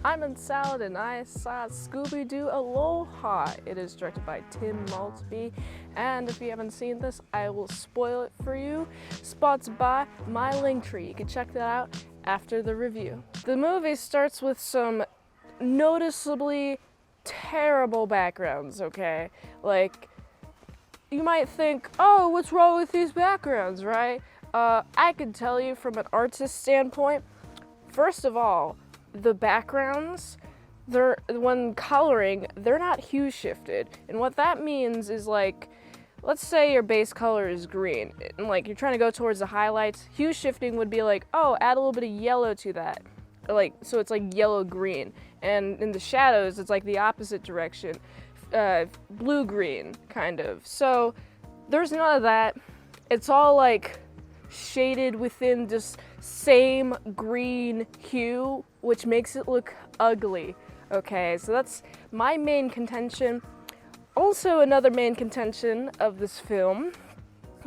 I'm in Salad and I saw Scooby-Doo Aloha. It is directed by Tim Maltby, and if you haven't seen this, I will spoil it for you. Sponsored by my Linktree. You can check that out after the review. The movie starts with some noticeably terrible backgrounds, okay? Like, you might think, oh, what's wrong with these backgrounds, right? I can tell you from an artist standpoint, first of all, the backgrounds, when coloring, they're not hue shifted. And what that means is, like, let's say your base color is green, and like you're trying to go towards the highlights, hue shifting would be like, oh, add a little bit of yellow to that. Like, so it's like yellow-green. And in the shadows, it's like the opposite direction, blue-green, kind of. So there's none of that. It's all like shaded within just same green hue, which makes it look ugly. Okay, so that's my main contention. Also, another main contention of this film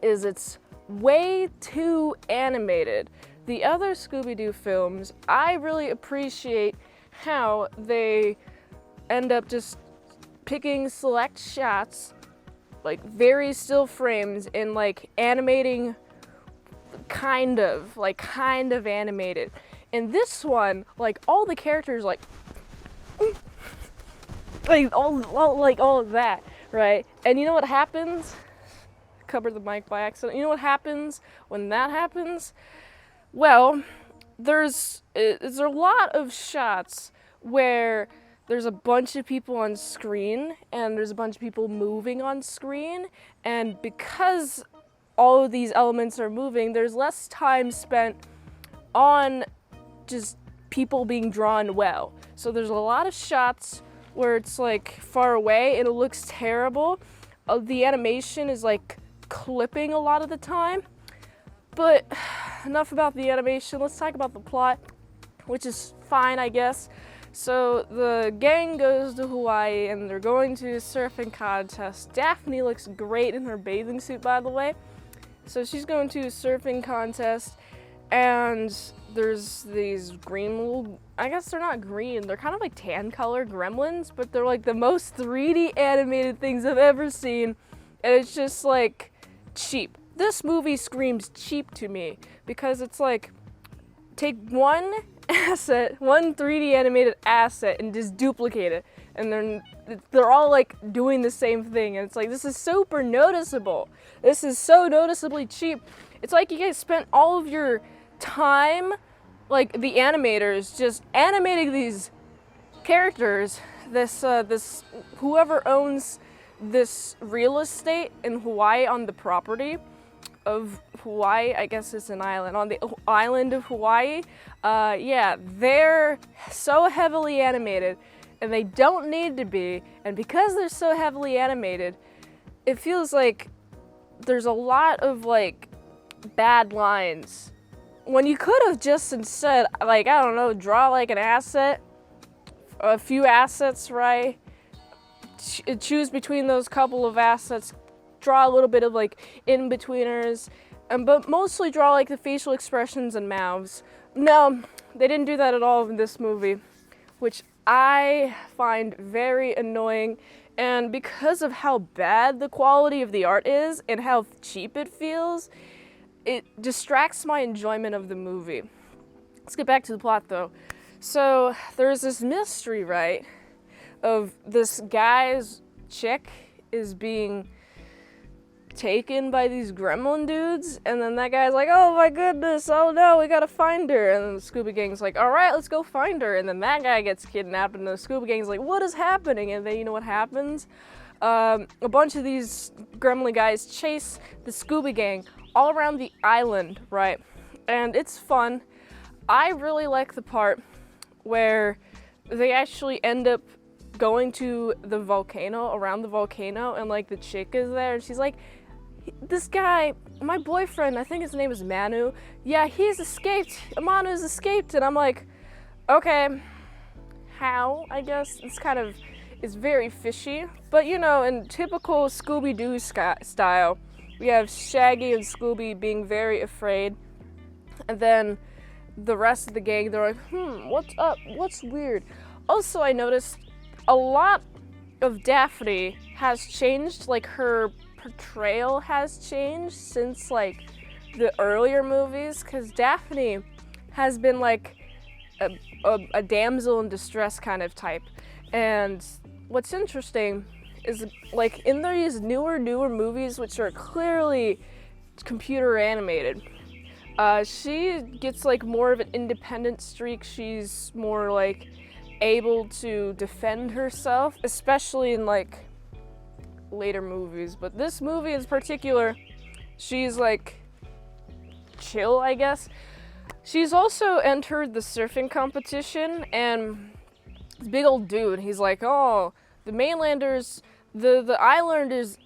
is it's way too animated. The other Scooby-Doo films, I really appreciate how they end up just picking select shots, like very still frames, and like animating kind of animated. In this one, like all the characters like all of that, right? And you know what happens? Covered the mic by accident. You know what happens when that happens? Well, there's a lot of shots where there's a bunch of people on screen and there's a bunch of people moving on screen, and because all of these elements are moving, there's less time spent on just people being drawn well. So there's a lot of shots where it's like far away and it looks terrible. The animation is like clipping a lot of the time. But enough about the animation, let's talk about the plot, which is fine, I guess. So the gang goes to Hawaii and they're going to a surfing contest. Daphne looks great in her bathing suit, by the way. So she's going to a surfing contest, and there's these green little, I guess they're not green, they're kind of like tan colored gremlins, but they're like the most 3D animated things I've ever seen, and it's just like cheap. This movie screams cheap to me because it's like, take one asset, one 3D animated asset, and just duplicate it, and they're all like doing the same thing, and it's like, this is super noticeable. This is so noticeably cheap. It's like you guys spent all of your time, like the animators, just animating these characters. This whoever owns this real estate in Hawaii on the property of Hawaii, I guess it's an island, on the island of Hawaii, yeah, they're so heavily animated, and they don't need to be, and because they're so heavily animated, it feels like there's a lot of like bad lines, when you could have just instead, like, I don't know, draw like an asset, a few assets, right? Choose between those couple of assets, draw a little bit of like in-betweeners, but mostly draw like the facial expressions and mouths. No, they didn't do that at all in this movie, which I find very annoying. And because of how bad the quality of the art is and how cheap it feels, it distracts my enjoyment of the movie. Let's get back to the plot though. So there's this mystery, right, of this guy's chick is being taken by these gremlin dudes, and then that guy's like, oh my goodness, oh no, we gotta find her, and then the Scooby Gang's like, all right, let's go find her, and then that guy gets kidnapped, and the Scooby Gang's like, what is happening? And then you know what happens? A bunch of these gremlin guys chase the Scooby Gang all around the island, right? And it's fun. I really like the part where they actually end up going to the volcano, around the volcano, and like the chick is there, and she's like, this guy, my boyfriend, I think his name is Manu, yeah, he's escaped, Manu's escaped, and I'm like, okay, how, I guess? It's very fishy, but you know, in typical Scooby-Doo style, we have Shaggy and Scooby being very afraid, and then the rest of the gang, they're like, what's up? What's weird? Also, I noticed a lot of Daphne has changed, like her portrayal has changed since like the earlier movies, because Daphne has been like a damsel in distress kind of type. And what's interesting is like in these newer movies, which are clearly computer animated, she gets like more of an independent streak. She's more like able to defend herself, especially in like later movies. But this movie in particular, she's like chill, I guess. She's also entered the surfing competition, and this big old dude, he's like, oh, the mainlanders, the islanders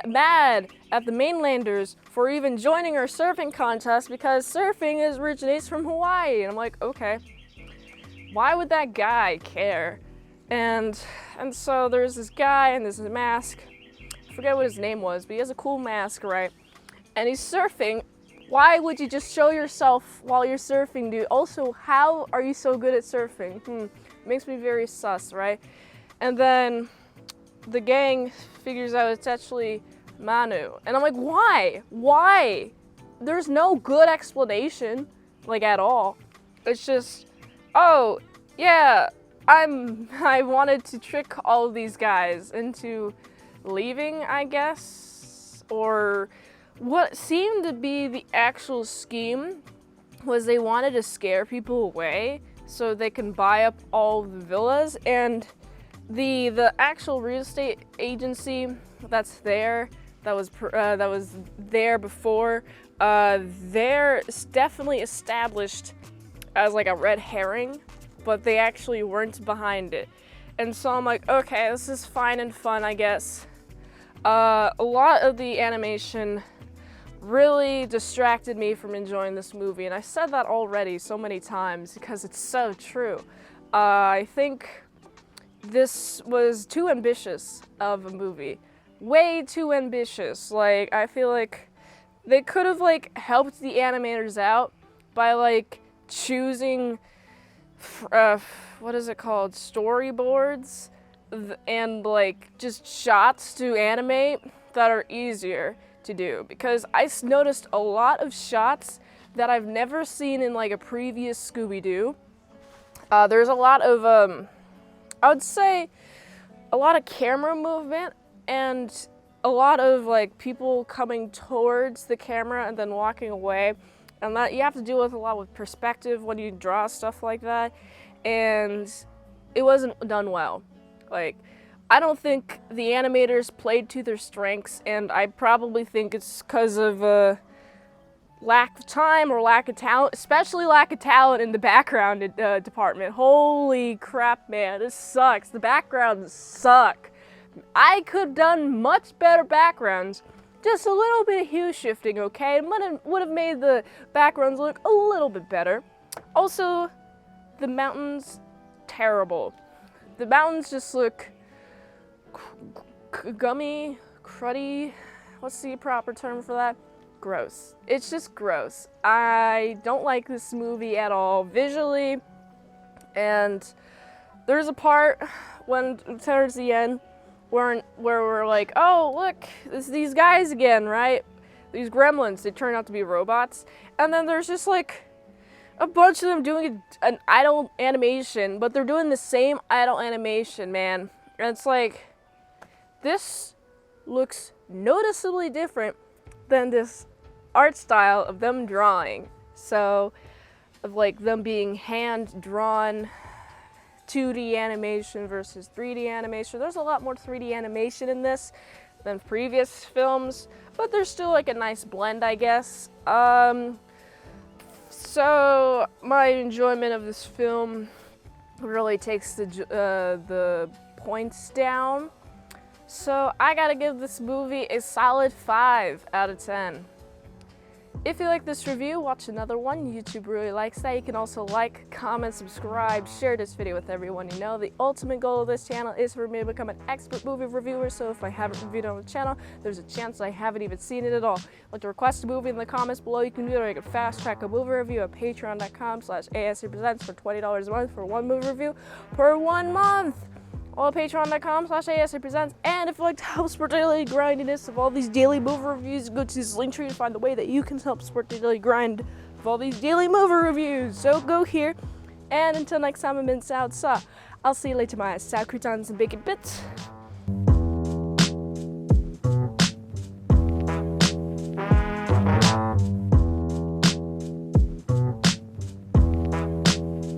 mad at the mainlanders for even joining our surfing contest because surfing originates from Hawaii. And I'm like, okay, why would that guy care? And so there's this guy and this mask. I forget what his name was, but he has a cool mask, right? And he's surfing. Why would you just show yourself while you're surfing, dude? Also, how are you so good at surfing? Makes me very sus, right? And then the gang figures out it's actually Manu. And I'm like, why? Why? There's no good explanation, like at all. It's just, oh, yeah, I wanted to trick all of these guys into leaving, I guess. Or what seemed to be the actual scheme was they wanted to scare people away so they can buy up all the villas. And the actual real estate agency that's there, that was there before, they're definitely established as like a red herring, but they actually weren't behind it. And so I'm like, okay, this is fine and fun, I guess. A lot of the animation really distracted me from enjoying this movie, and I said that already so many times because it's so true. I think this was too ambitious of a movie. Way too ambitious. Like, I feel like they could have like helped the animators out by like choosing what is it called, storyboards, and like just shots to animate that are easier to do, because I noticed a lot of shots that I've never seen in like a previous Scooby-Doo. There's a lot of I would say a lot of camera movement and a lot of like people coming towards the camera and then walking away, and that you have to deal with a lot with perspective when you draw stuff like that, and it wasn't done well. Like, I don't think the animators played to their strengths, and I probably think it's because of lack of time or lack of talent, especially lack of talent in the background department. Holy crap, man, this sucks. The backgrounds suck. I could have done much better backgrounds. Just a little bit of hue shifting, okay? It would have made the backgrounds look a little bit better. Also, the mountains, terrible. The mountains just look gummy, cruddy. What's the proper term for that? Gross. It's just gross. I don't like this movie at all visually. And there's a part when towards the end where we're like, oh look, it's these guys again, right? These gremlins. They turn out to be robots. And then there's just like a bunch of them doing an idle animation, but they're doing the same idle animation, man. And it's like, this looks noticeably different than this art style of them drawing. So, of like them being hand-drawn 2D animation versus 3D animation. There's a lot more 3D animation in this than previous films, but there's still like a nice blend, I guess. So my enjoyment of this film really takes the points down. So I gotta give this movie a solid 5 out of 10. If you like this review, watch another one. YouTube really likes that. You can also like, comment, subscribe, share this video with everyone you know. The ultimate goal of this channel is for me to become an expert movie reviewer, so if I haven't reviewed on the channel, there's a chance I haven't even seen it at all. Like to request a movie in the comments below, you can do it, or you can fast track a movie review at patreon.com/ASEPresents for $20 a month for one movie review per 1 month. All at patreon.com/ASEPresents. And if you'd like to help support the daily grindiness of all these daily movie reviews, go to this link tree to find the way that you can help support the daily grind of all these daily movie reviews. So go here, and until next time, I'm Mint Salad. I'll see you later, my sour croutons and bacon bits.